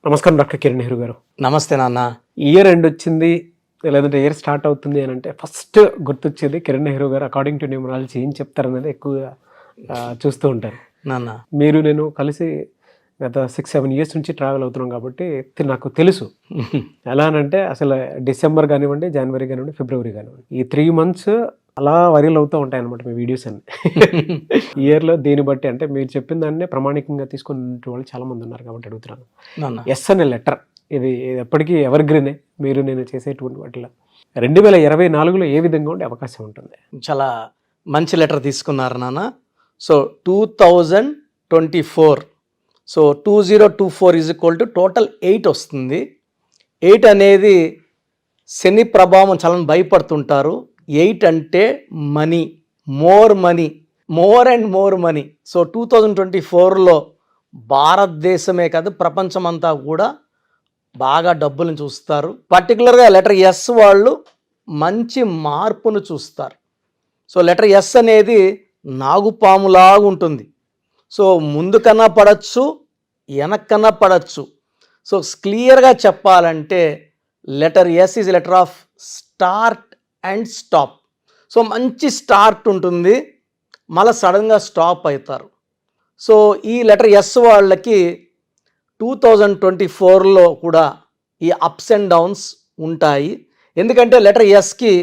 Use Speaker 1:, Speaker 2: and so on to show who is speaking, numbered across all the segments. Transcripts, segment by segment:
Speaker 1: నమస్కారం డాక్టర్ కిరణ్ నెహ్రూ గారు.
Speaker 2: నమస్తే నాన్న.
Speaker 1: ఇయర్ ఎండ్ వచ్చింది, లేదంటే ఇయర్ స్టార్ట్ అవుతుంది అని అంటే ఫస్ట్ గుర్తొచ్చేది కిరణ్ నెహ్రూ గారు అకార్డింగ్ టు న్యూమరాలజీ ఏం చెప్తారనేది ఎక్కువగా చూస్తూ ఉంటారు.
Speaker 2: నాన్న
Speaker 1: మీరు నేను కలిసి గత 6-7 years నుంచి ట్రావెల్ అవుతున్నాం కాబట్టి నాకు తెలుసు. ఎలా అనంటే అసలు డిసెంబర్ కానివ్వండి, జనవరి కానివ్వండి, ఫిబ్రవరి కానివ్వండి, ఈ 3 months అలా వైరల్ అవుతూ ఉంటాయి అనమాట మీ వీడియోస్ అన్ని. ఇయర్లో దీన్ని బట్టి అంటే మీరు చెప్పిన దాన్నే ప్రామాణికంగా తీసుకునే వాళ్ళు చాలా మంది ఉన్నారు కాబట్టి అడుగుతున్నాను. ఎస్ అనే లెటర్ ఇది ఎప్పటికీ ఎవర్ గ్రీనే. మీరు నేను చేసేటువంటి వాటిలో 2024లో ఏ విధంగా ఉండే అవకాశం ఉంటుంది?
Speaker 2: చాలా మంచి లెటర్ తీసుకున్నారు నాన్న. So 2024, so 2024 is equal to total 8 వస్తుంది. 8 అనేది శని ప్రభావం చాలా భయపడుతుంటారు. 8 అంటే money, more and more money. So 2024లో భారతదేశమే కాదు ప్రపంచమంతా కూడా బాగా డబ్బులను చూస్తారు. పర్టికులర్గా లెటర్ ఎస్ వాళ్ళు మంచి మార్పును చూస్తారు. సో లెటర్ ఎస్ అనేది నాగుపాములాగా ఉంటుంది. సో ముందుకన్నా పడచ్చు, వెనక్కన్నా పడచ్చు. సో క్లియర్గా చెప్పాలంటే letter S is letter of start and stop. So మంచి స్టార్ట్ ఉంటుంది, మళ్ళీ సడన్గా స్టాప్ అవుతారు. సో ఈ లెటర్ ఎస్ వాళ్ళకి 2024లో కూడా ఈ అప్స్ అండ్ డౌన్స్ ఉంటాయి. ఎందుకంటే లెటర్ ఎస్కి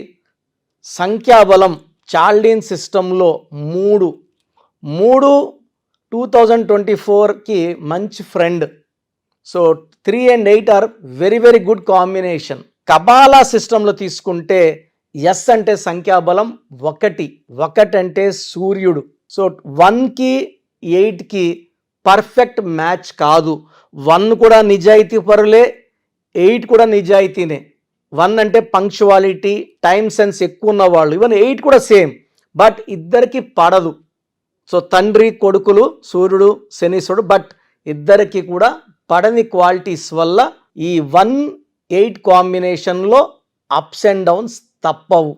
Speaker 2: సంఖ్యాబలం చాల్డీన్ సిస్టంలో 3 2024కి మంచి friend. So 3 and 8 are very very good combination. Kabbalah సిస్టంలో తీసుకుంటే ఎస్ అంటే సంఖ్యాబలం 1 అంటే సూర్యుడు. సో 1కి 8కి పర్ఫెక్ట్ మ్యాచ్ కాదు. 1 కూడా నిజాయితీ పరులే, 8 కూడా నిజాయితీనే. 1 అంటే పంక్చువాలిటీ, టైం సెన్స్ ఎక్కువ ఉన్నవాళ్ళు. ఈవెన్ 8 కూడా సేమ్, బట్ ఇద్దరికి పడదు. సో తండ్రి కొడుకులు సూర్యుడు శనీశ్వరుడు, బట్ ఇద్దరికి కూడా పడని క్వాలిటీస్ వల్ల ఈ 1-8 కాంబినేషన్లో అప్స్ అండ్ డౌన్స్ తప్పవు.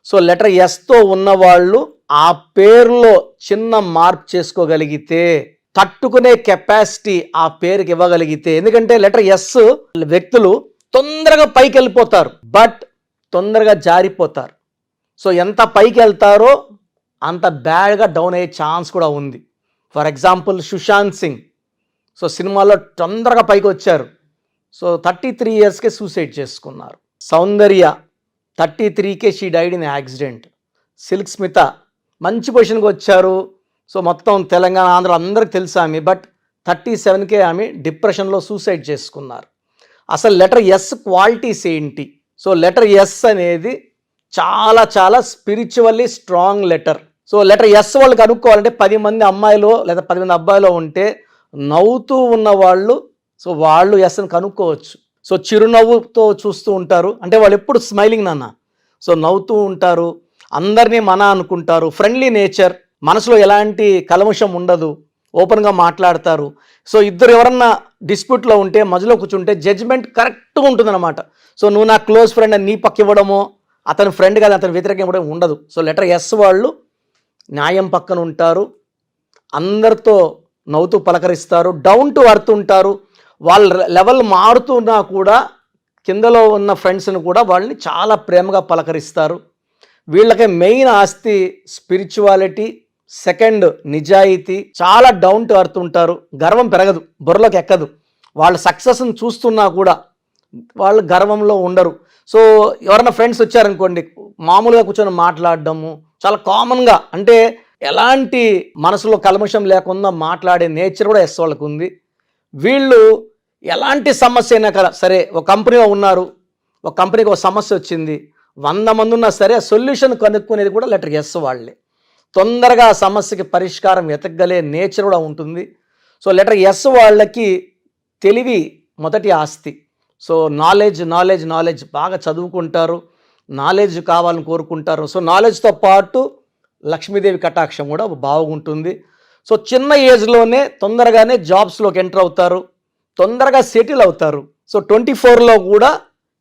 Speaker 2: సో లెటర్ ఎస్తో ఉన్నవాళ్ళు ఆ పేరులో చిన్న మార్పు చేసుకోగలిగితే, తట్టుకునే కెపాసిటీ ఆ పేరుకి ఇవ్వగలిగితే, ఎందుకంటే లెటర్ ఎస్ వ్యక్తులు తొందరగా పైకి వెళ్ళిపోతారు, బట్ తొందరగా జారిపోతారు. సో ఎంత పైకి వెళ్తారో అంత బ్యాడ్గా డౌన్ అయ్యే ఛాన్స్ కూడా ఉంది. For example Sushant Singh, so సినిమాలో తొందరగా పైకి వచ్చారు. సో 33 yearsకే సూసైడ్ చేసుకున్నారు. సౌందర్య 33కే she died in accident. Silk Smitha మంచి పొజిషన్కి వచ్చారు. సో మొత్తం తెలంగాణ, ఆంధ్ర అందరికి తెలుసు ఆమె, బట్ 37కే ఆమె డిప్రెషన్లో సూసైడ్ చేసుకున్నారు. అసలు లెటర్ ఎస్ క్వాలిటీస్ ఏంటి? సో లెటర్ ఎస్ అనేది చాలా చాలా spiritually strong letter. So letter S వాళ్ళకి కనుక్కోవాలంటే 10 మంది అమ్మాయిలు లేదా 10 మంది అబ్బాయిలు ఉంటే నవ్వుతూ ఉన్న వాళ్ళు, సో వాళ్ళు ఎస్ని కనుక్కోవచ్చు. సో చిరునవ్వుతో చూస్తూ ఉంటారు, అంటే వాళ్ళు ఎప్పుడు స్మైలింగ్ నాన్న. సో నవ్వుతూ ఉంటారు, అందరినీ మన అనుకుంటారు, ఫ్రెండ్లీ నేచర్, మనసులో ఎలాంటి కల్మషం ఉండదు, ఓపెన్గా మాట్లాడతారు. సో ఇద్దరు ఎవరన్నా డిస్ప్యూట్లో ఉంటే మధ్యలో కూర్చుంటే జడ్జ్మెంట్ కరెక్ట్గా ఉంటుందన్నమాట. సో నువ్వు నా క్లోజ్ ఫ్రెండ్ అని నీ పక్క ఇవ్వడమో, అతని ఫ్రెండ్ కాదు అతని వ్యతిరేకం ఇవ్వడం ఉండదు. సో లెటర్ ఎస్ వాళ్ళు న్యాయం పక్కన ఉంటారు, అందరితో నవ్వుతూ పలకరిస్తారు, డౌన్ టు అర్త్ ఉంటారు. వాళ్ళ లెవెల్ మారుతున్నా కూడా కిందలో ఉన్న ఫ్రెండ్స్ని కూడా వాళ్ళని చాలా ప్రేమగా పలకరిస్తారు. వీళ్ళకి మెయిన్ ఆస్తి స్పిరిచువాలిటీ, సెకండ్ నిజాయితీ, చాలా డౌన్ టు అర్త్ ఉంటారు. గర్వం పెరగదు, బుర్రలోకి ఎక్కదు. వాళ్ళ సక్సెస్ని చూస్తున్నా కూడా వాళ్ళు గర్వంలో ఉండరు. సో ఎవరైనా ఫ్రెండ్స్ వచ్చారనుకోండి, మామూలుగా కూర్చొని మాట్లాడడము చాలా కామన్గా, అంటే ఎలాంటి మనసులో కల్మషం లేకుండా మాట్లాడే నేచర్ కూడా ఎస్ వాళ్ళకు ఉంది. వీళ్ళు ఎలాంటి సమస్య అయినా కదా సరే, ఒక కంపెనీలో ఉన్నారు, ఒక కంపెనీకి ఒక సమస్య వచ్చింది, 100 మంది ఉన్నా సరే ఆ సొల్యూషన్ కనుక్కునేది కూడా లెటర్ ఎస్ వాళ్ళే. తొందరగా ఆ సమస్యకి పరిష్కారం వెతకగలే నేచర్ కూడా ఉంటుంది. సో లెటర్ ఎస్ వాళ్ళకి తెలివి మొదటి ఆస్తి. సో నాలెడ్జ్ బాగా చదువుకుంటారు, నాలెడ్జ్ కావాలని కోరుకుంటారు. సో నాలెడ్జ్తో పాటు లక్ష్మీదేవి కటాక్షం కూడా బాగుంటుంది. సో చిన్న ఏజ్లోనే తొందరగానే జాబ్స్లోకి ఎంటర్ అవుతారు, తొందరగా సెటిల్ అవుతారు. సో 24లో కూడా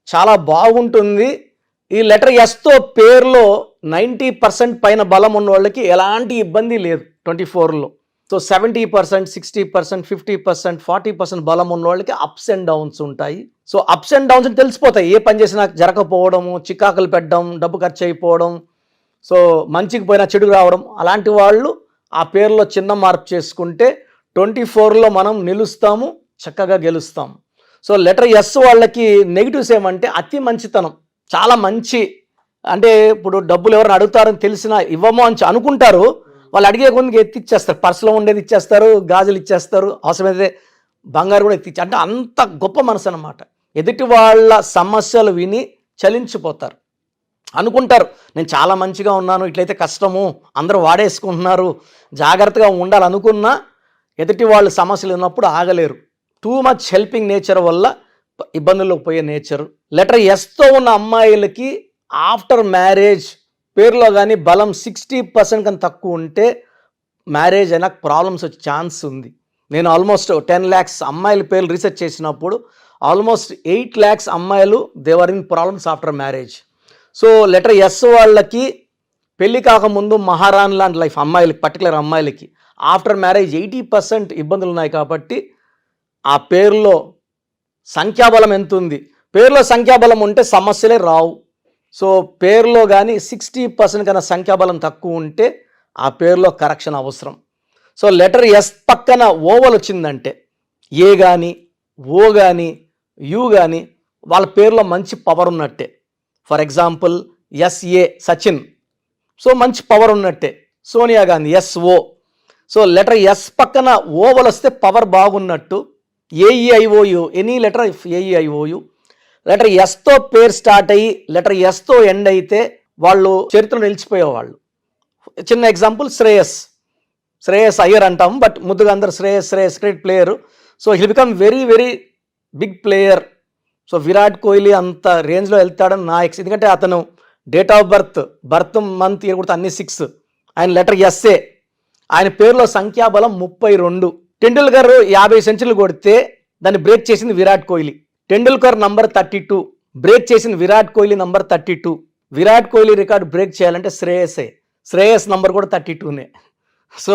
Speaker 2: చాలా బాగుంటుంది. ఈ లెటర్ ఎస్తో పేరులో 90% పైన బలం ఉన్న వాళ్ళకి ఎలాంటి ఇబ్బంది లేదు 24లో. సో 70%, 60%, 50%, 40% బలం ఉన్న వాళ్ళకి అప్స్ అండ్ డౌన్స్ ఉంటాయి. సో అప్స్ అండ్ డౌన్స్ తెలిసిపోతాయి. ఏ పని చేసినా జరగకపోవడము, చికాకులు పెట్టడం, డబ్బు ఖర్చు అయిపోవడం, సో మంచికి పోయినా చెడుకు రావడం, అలాంటి వాళ్ళు ఆ పేరులో చిన్న మార్పు చేసుకుంటే 24లో మనం నిలుస్తాము, చక్కగా గెలుస్తాం. సో లెటర్ ఎస్ వాళ్ళకి నెగిటివ్స్ ఏమంటే అతి మంచితనం, చాలా మంచి, అంటే ఇప్పుడు డబ్బులు ఎవరైనా అడుగుతారని తెలిసినా ఇవ్వమో అని అనుకుంటారు, వాళ్ళు అడిగే కొద్దిగా ఎత్తిచ్చేస్తారు, పర్సులో ఉండేది ఇచ్చేస్తారు, గాజులు ఇచ్చేస్తారు, అవసరమైతే బంగారు కూడా ఎత్తిచ్చి, అంటే అంత గొప్ప మనసు అనమాట. ఎదుటి వాళ్ళ సమస్యలు విని చలించిపోతారు, అనుకుంటారు నేను చాలా మంచిగా ఉన్నాను, ఇట్లయితే కష్టము, అందరూ వాడేసుకుంటున్నారు, జాగ్రత్తగా ఉండాలనుకున్నా ఎదుటి వాళ్ళ సమస్యలు ఉన్నప్పుడు ఆగలేరు. టూ మచ్ హెల్పింగ్ నేచర్ వల్ల ఇబ్బందుల్లోకి పోయే నేచరు. లెటర్ ఎస్తో ఉన్న అమ్మాయిలకి ఆఫ్టర్ మ్యారేజ్ పేరులో కానీ బలం 60% కన్నా తక్కువ ఉంటే మ్యారేజ్ అయినా ప్రాబ్లమ్స్ వచ్చే ఛాన్స్ ఉంది. నేను ఆల్మోస్ట్ 10 lakhs అమ్మాయిల పేర్లు రీసెర్చ్ చేసినప్పుడు ఆల్మోస్ట్ 8 lakhs అమ్మాయిలు they are in problems after marriage. So letter S వాళ్ళకి పెళ్లి కాకముందు మహారాణి లాంటి లైఫ్, అమ్మాయిలకి పర్టికులర్ అమ్మాయిలకి ఆఫ్టర్ మ్యారేజ్ 80% ఇబ్బందులు ఉన్నాయి. కాబట్టి ఆ పేరులో సంఖ్యాబలం ఎంత ఉంది, పేరులో సంఖ్యాబలం ఉంటే సమస్యలే రావు. సో పేరులో కానీ 60% కన్నా సంఖ్యాబలం తక్కువ ఉంటే ఆ పేరులో కరెక్షన్ అవసరం. సో లెటర్ ఎస్ పక్కన ఓవల్ వచ్చిందంటే ఏ కానీ ఓ కానీ యు కానీ వాళ్ళ పేరులో మంచి పవర్ ఉన్నట్టే. For example SA Sachin, so మంచి పవర్ ఉన్నట్టే. Sonia Gandhi SO, so letter S పక్కన ఓవల్ వస్తే పవర్ బాగున్నట్టు. AEIOU, any letter AEIOU, letter ఎస్తో పేరు స్టార్ట్ అయ్యి లెటర్ ఎస్తో ఎండ్ అయితే వాళ్ళు చరిత్రలో నిలిచిపోయేవాళ్ళు. చిన్న ఎగ్జాంపుల్ శ్రేయస్ అయ్యర్ అంటాం, బట్ ముద్దుగా అందరు Shreyas great player. So he become very very big player. So Virat Kohli అంత రేంజ్లో వెళ్తాడని నా ఎందుకంటే అతను date of birth month year కూడా అన్ని 6, ఆయన లెటర్ ఎస్ఏ, ఆయన పేరులో సంఖ్యాబలం 32. టెండూల్కర్ 50 సెంచరీలు కొడితే దాన్ని బ్రేక్ చేసింది విరాట్ కోహ్లీ. టెండూల్కర్ నంబర్ 32, బ్రేక్ చేసింది Virat Kohli number 32. Virat Kohli record break చేయాలంటే శ్రేయస్ నంబర్ కూడా 32నే. సో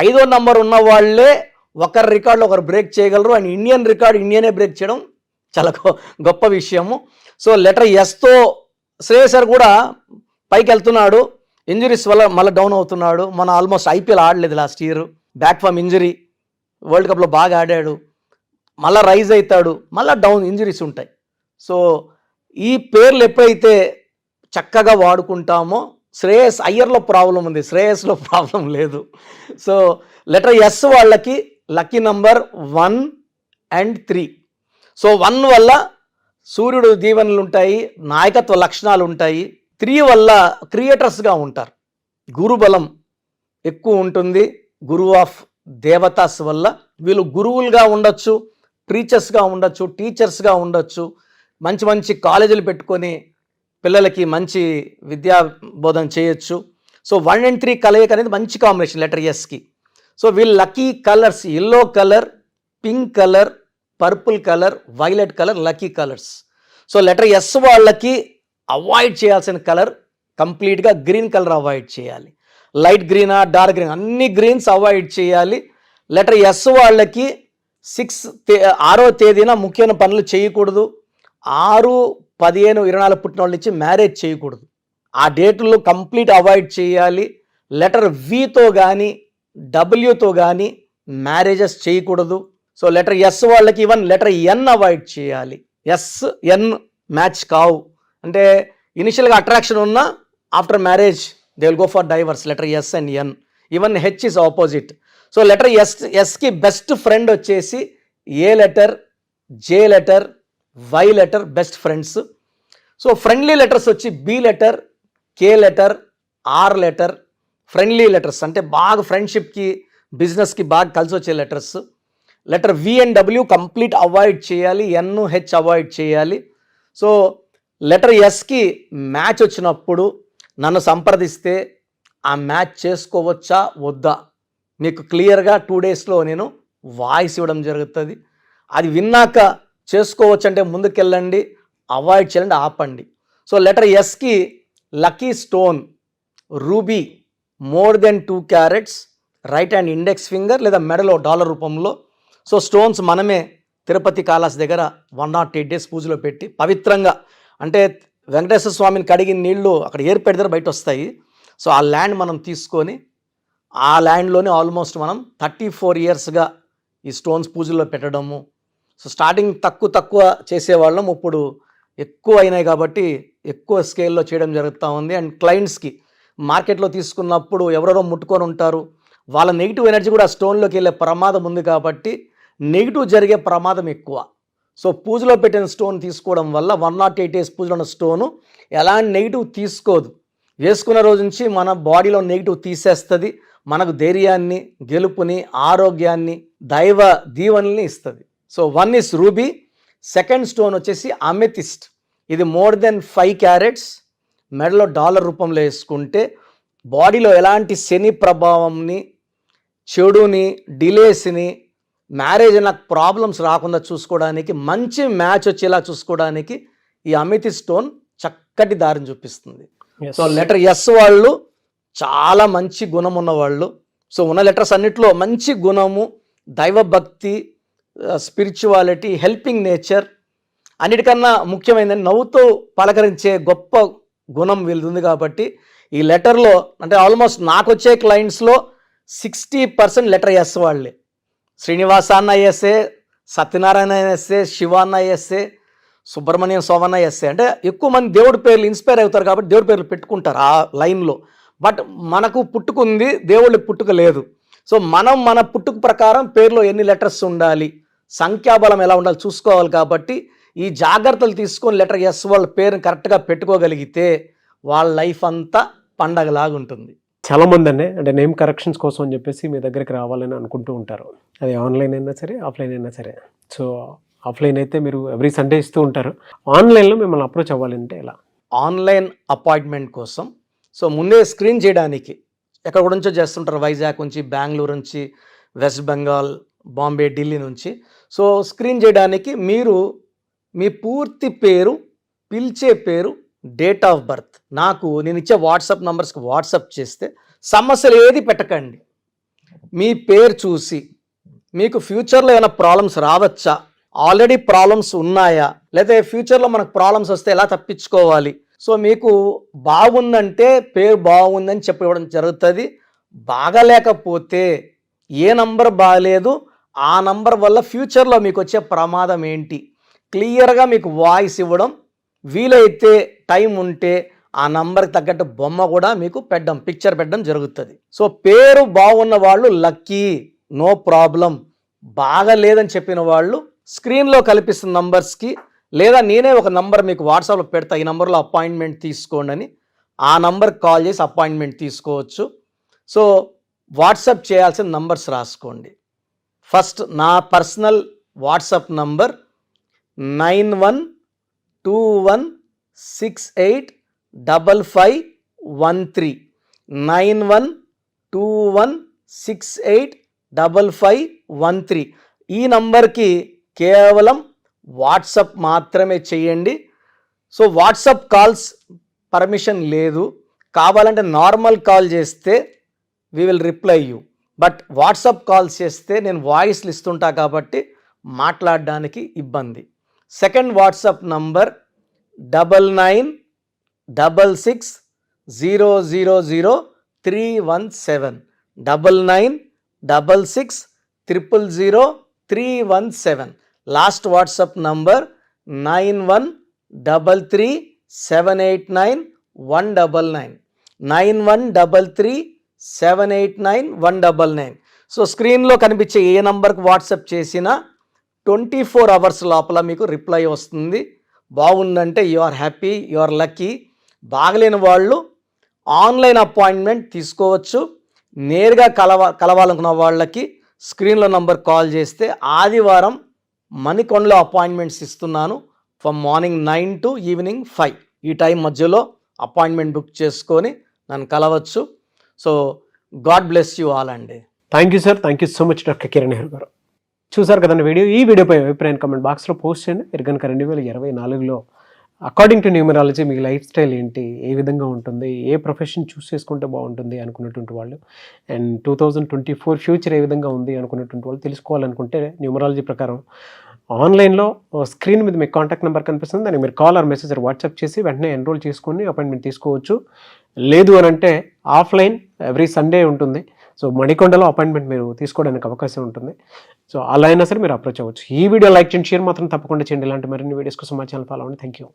Speaker 2: 5వ నంబర్ ఉన్న వాళ్ళే ఒకరి రికార్డులో ఒకరు బ్రేక్ చేయగలరు. అండ్ ఇండియన్ రికార్డు ఇండియనే బ్రేక్ చేయడం చాలా గొప్ప విషయము. సో లెటర్ ఎస్తో శ్రేయసర్ కూడా పైకి వెళ్తున్నాడు, ఇంజరీస్ వల్ల మళ్ళీ డౌన్ అవుతున్నాడు. మన ఆల్మోస్ట్ ఐపీఎల్ ఆడలేదు last year, back from injury, world కప్లో బాగా ఆడాడు, మళ్ళీ రైజ్ అవుతాడు, మళ్ళీ డౌన్, ఇంజరీస్ ఉంటాయి. సో ఈ పేర్లు ఎప్పుడైతే చక్కగా వాడుకుంటామో, శ్రేయస్ అయ్యర్లో ప్రాబ్లం ఉంది, శ్రేయస్లో ప్రాబ్లం లేదు. సో లెటర్ ఎస్ వాళ్ళకి లక్కీ నంబర్ 1 and 3. సో 1 వల్ల సూర్యుడు దీవెనలు ఉంటాయి, నాయకత్వ లక్షణాలు ఉంటాయి. 3 వల్ల క్రియేటర్స్గా ఉంటారు, గురుబలం ఎక్కువ ఉంటుంది. గురువు ఆఫ్ దేవతాస్ వల్ల వీళ్ళు గురువులుగా ఉండొచ్చు, ప్రీచర్స్గా ఉండొచ్చు, టీచర్స్గా ఉండొచ్చు, మంచి మంచి కాలేజీలు పెట్టుకొని పిల్లలకి మంచి విద్యా బోధన చేయొచ్చు. సో 1 and 3 కలయిక అనేది మంచి కాంబినేషన్ లెటర్ ఎస్కి. సో వీళ్ళు lucky colours yellow colour, pink colour, purple colour, violet colour lucky colours. So letter S వాళ్ళకి అవాయిడ్ చేయాల్సిన కలర్ కంప్లీట్గా గ్రీన్ కలర్ అవాయిడ్ చేయాలి. లైట్ గ్రీనా డార్క్ గ్రీన్ అన్ని గ్రీన్స్ అవాయిడ్ చేయాలి. లెటర్ ఎస్ వాళ్ళకి 6వ తేదీన ముఖ్యమైన పనులు చేయకూడదు. 6, 15, 24 పుట్టిన వాళ్ళ నుంచి మ్యారేజ్ చేయకూడదు, ఆ డేట్లో కంప్లీట్ అవాయిడ్ చేయాలి. లెటర్ వితో కానీ డబ్ల్యూతో కానీ మ్యారేజెస్ చేయకూడదు. సో లెటర్ ఎస్ వాళ్ళకి ఈవెన్ లెటర్ ఎన్ అవాయిడ్ చేయాలి. ఎన్ మ్యాచ్ కావు, అంటే ఇనిషియల్గా అట్రాక్షన్ ఉన్నా after marriage they will go for divorce. Letter S and N, even H is opposite. So letter ఎస్కి బెస్ట్ ఫ్రెండ్ వచ్చేసి A letter, J letter, Y letter best friends. So friendly letters వచ్చి B letter, K letter, R letter. Friendly letters అంటే బాగా ఫ్రెండ్షిప్కి, బిజినెస్కి బాగా కలిసి వచ్చే letters. Letter V and W complete avoid చేయాలి, ఎన్, హెచ్ అవాయిడ్ చేయాలి. సో లెటర్ ఎస్కి మ్యాచ్ వచ్చినప్పుడు నన్ను సంప్రదిస్తే ఆ మ్యాచ్ చేసుకోవచ్చా వద్దా మీకు క్లియర్గా 2 daysలో నేను వాయిస్ ఇవ్వడం జరుగుతుంది. అది విన్నాక చేసుకోవచ్చు అంటే ముందుకెళ్ళండి, అవాయిడ్ చేయండి, ఆపండి. సో లెటర్ ఎస్కి lucky stone ruby, more than 2 carats, right hand index finger లేదా మెడలో డాలర్ రూపంలో. సో స్టోన్స్ మనమే తిరుపతి కాళాస్ దగ్గర 108 days పూజలో పెట్టి పవిత్రంగా, అంటే వెంకటేశ్వర స్వామిని కడిగిన నీళ్లు అక్కడ ఏర్పెడితే బయట వస్తాయి. సో ఆ ల్యాండ్ మనం తీసుకొని ఆ ల్యాండ్లోనే ఆల్మోస్ట్ మనం 34 yearsగా ఈ స్టోన్స్ పూజల్లో పెట్టడము. సో స్టార్టింగ్ తక్కువ చేసేవాళ్ళం, ఇప్పుడు ఎక్కువ అయినాయి కాబట్టి ఎక్కువ స్కేల్లో చేయడం జరుగుతూ ఉంది. అండ్ క్లయింట్స్కి మార్కెట్లో తీసుకున్నప్పుడు ఎవరెవరో ముట్టుకొని ఉంటారు, వాళ్ళ నెగిటివ్ ఎనర్జీ కూడా స్టోన్లోకి వెళ్ళే ప్రమాదం ఉంది కాబట్టి నెగిటివ్ జరిగే ప్రమాదం ఎక్కువ. సో పూజలో పెట్టిన స్టోన్ తీసుకోవడం వల్ల 108 days పూజలో ఉన్న స్టోను ఎలాంటి నెగిటివ్ తీసుకోదు. వేసుకున్న రోజు నుంచి మన బాడీలో నెగిటివ్ తీసేస్తుంది, మనకు ధైర్యాన్ని, గెలుపుని, ఆరోగ్యాన్ని, దైవ దీవెనల్ని ఇస్తుంది. So 1 is ruby, second stone వచ్చేసి అమెథిస్ట్. ఇది more than 5 carats, మెడలో డాలర్ రూపంలో వేసుకుంటే బాడీలో ఎలాంటి శని ప్రభావంని, చెడుని, డిలేస్ని, మ్యారేజ్ నాకు ప్రాబ్లమ్స్ రాకుండా చూసుకోవడానికి, మంచి మ్యాచ్ వచ్చేలా చూసుకోవడానికి ఈ అమెథిస్ట్ స్టోన్ చక్కటి దారిని చూపిస్తుంది. సో లెటర్ ఎస్ వాళ్ళు చాలా మంచి గుణం ఉన్నవాళ్ళు. సో ఉన్న లెటర్స్ అన్నిట్లో మంచి గుణము, దైవభక్తి, స్పిరిచువాలిటీ, హెల్పింగ్ నేచర్, అన్నిటికన్నా ముఖ్యమైనది నవ్వుతూ పలకరించే గొప్ప గుణం వీళ్ళది. కాబట్టి ఈ లెటర్లో అంటే ఆల్మోస్ట్ నాకు వచ్చే క్లయింట్స్లో 60% లెటర్ ఎస్ వాళ్ళే. శ్రీనివాస అన్న ఎస్ఏ, సత్యనారాయణ ఎస్ఏ, శివ అన్న ఎస్ఏ, సుబ్రహ్మణ్యం సోమన్న ఎస్ఏ. అంటే ఎక్కువ మంది దేవుడి పేర్లు ఇన్స్పైర్ అవుతారు కాబట్టి దేవుడి పేర్లు పెట్టుకుంటారు ఆ లైన్లో. బట్ మనకు పుట్టుకుంది, దేవుళ్ళకి పుట్టుక లేదు. సో మనం మన పుట్టుక ప్రకారం పేర్లో ఎన్ని లెటర్స్ ఉండాలి, సంఖ్యాబలం ఎలా ఉండాలి చూసుకోవాలి. కాబట్టి ఈ జాగ్రత్తలు తీసుకొని లెటర్ ఎస్ వాళ్ళ పేరుని కరెక్ట్గా పెట్టుకోగలిగితే వాళ్ళ లైఫ్ అంతా పండగలాగా ఉంటుంది.
Speaker 1: చాలామంది అంటే నేమ్ కరెక్షన్స్ కోసం అని చెప్పేసి మీ దగ్గరికి రావాలని అనుకుంటూ ఉంటారు. అది ఆన్లైన్ అయినా సరే, ఆఫ్లైన్ అయినా సరే. సో ఆఫ్లైన్ అయితే మీరు ఎవ్రీ సండే ఇస్తూ ఉంటారు. ఆన్లైన్లో మిమ్మల్ని అప్రోచ్ అవ్వాలంటే ఎలా?
Speaker 2: ఆన్లైన్ అపాయింట్మెంట్ కోసం సో ముందే స్క్రీన్ చేయడానికి ఎక్కడ నుంచో చేస్తుంటారు, వైజాగ్ నుంచి, బెంగళూరు నుంచి, వెస్ట్ బెంగాల్, బాంబే, ఢిల్లీ నుంచి. సో స్క్రీన్ చేయడానికి మీరు మీ పూర్తి పేరు, పిలిచే పేరు, డేట్ ఆఫ్ బర్త్ నాకు నేను ఇచ్చే వాట్సాప్ నంబర్స్కి వాట్సాప్ చేస్తే సమస్యలు ఏది పెట్టకండి. మీ పేరు చూసి మీకు ఫ్యూచర్లో ఏమైనా ప్రాబ్లమ్స్ రావచ్చా, ఆల్రెడీ ప్రాబ్లమ్స్ ఉన్నాయా, లేదా ఫ్యూచర్లో మనకు ప్రాబ్లమ్స్ వస్తే ఎలా తప్పించుకోవాలి. సో మీకు బాగుందంటే పేరు బాగుందని చెప్పడం జరుగుతుంది. బాగలేకపోతే ఏ నంబర్ బాగలేదు, ఆ నంబర్ వల్ల ఫ్యూచర్లో మీకు వచ్చే ప్రమాదం ఏంటి క్లియర్గా మీకు వాయిస్ ఇవ్వడం, వీలైతే టైం ఉంటే ఆ నంబర్కి తగ్గట్టు బొమ్మ కూడా మీకు పిక్చర్ పెట్టడం జరుగుతుంది. సో పేరు బాగున్న వాళ్ళు లక్కీ, నో ప్రాబ్లం. బాగలేదని చెప్పిన వాళ్ళు స్క్రీన్లో కల్పిస్తున్న నంబర్స్కి, లేదా నేనే ఒక నంబర్ మీకు వాట్సాప్లో పెడతా, ఈ నంబర్లో అపాయింట్మెంట్ తీసుకోండి అని, ఆ నంబర్కి కాల్ చేసి అపాయింట్మెంట్ తీసుకోవచ్చు. సో వాట్సాప్ చేయాల్సిన నంబర్స్ రాసుకోండి. ఫస్ట్ నా పర్సనల్ వాట్సాప్ నంబర్ 9121685513 9121685513. ఈ నంబర్కి కేవలం వాట్సాప్ మాత్రమే చేయండి. సో వాట్సాప్ కాల్స్ పర్మిషన్ లేదు, కావాలంటే నార్మల్ కాల్ చేస్తే we will reply you. But WhatsApp calls చేస్తే నేను వాయిస్లు ఇస్తుంటా కాబట్టి మాట్లాడడానికి ఇబ్బంది. Second WhatsApp number 9966000317 9966000317. Last WhatsApp number 9133789199 9133789199. So స్క్రీన్లో కనిపించే ఏ నంబర్కి వాట్సాప్ చేసినా 24 hours లోపల మీకు రిప్లై వస్తుంది. బాగుందంటే you are happy, you are lucky. బాగలేని వాళ్ళు ఆన్లైన్ అపాయింట్మెంట్ తీసుకోవచ్చు. నేరుగా కలవాలనుకున్న వాళ్ళకి స్క్రీన్లో నంబర్ కాల్ చేస్తే ఆదివారం మణికొండలో అపాయింట్మెంట్స్ ఇస్తున్నాను. ఫ్రమ్ మార్నింగ్ 9 to ఈవినింగ్ 5 ఈ టైం మధ్యలో అపాయింట్మెంట్ బుక్ చేసుకొని నన్ను కలవచ్చు. So god bless you all అండి.
Speaker 1: Thank you sir, thank you so much doctor Kiran Nehru garu. చూసారు కదండి వీడియో. ఈ వీడియోపై అభిప్రాయం కామెంట్ బాక్స్లో పోస్ట్ చేయండి. మీరు కనుక 2024లో అకార్డింగ్ టు న్యూమరాలజీ మీ లైఫ్ స్టైల్ ఏంటి, ఏ విధంగా ఉంటుంది, ఏ ప్రొఫెషన్ చూస్ చేసుకుంటే బాగుంటుంది అనుకున్నటువంటి వాళ్ళు, అండ్ 2024 ఫ్యూచర్ ఏ విధంగా ఉంది అనుకున్నటువంటి వాళ్ళు తెలుసుకోవాలనుకుంటే న్యూమరాలజీ ప్రకారం ఆన్లైన్లో స్క్రీన్ మీద మీకు కాంటాక్ట్ నెంబర్ కనిపిస్తుంది, దానికి మీరు కాల్ ఆర్ మెసేజ్ వాట్సాప్ చేసి వెంటనే ఎన్రోల్ చేసుకొని అపాయింట్మెంట్ తీసుకోవచ్చు. లేదు అని అంటే ఆఫ్లైన్ ఎవ్రీ సండే ఉంటుంది. సో మణికొండలో అపాయింట్మెంట్ మీరు తీసుకోవడానికి అవకాశం ఉంటుంది. సో అలా అయినా సరే మీరు అప్రోచ్ అవ్వచ్చు. ఈ వీడియో లైక్ చేయండి, షేర్ మాత్రం తప్పకుండా చేయండి. ఇలాంటి మరిన్ని వీడియోస్ కోసం మా ఛానల్ ఫాలో అవ్వండి. Thank you.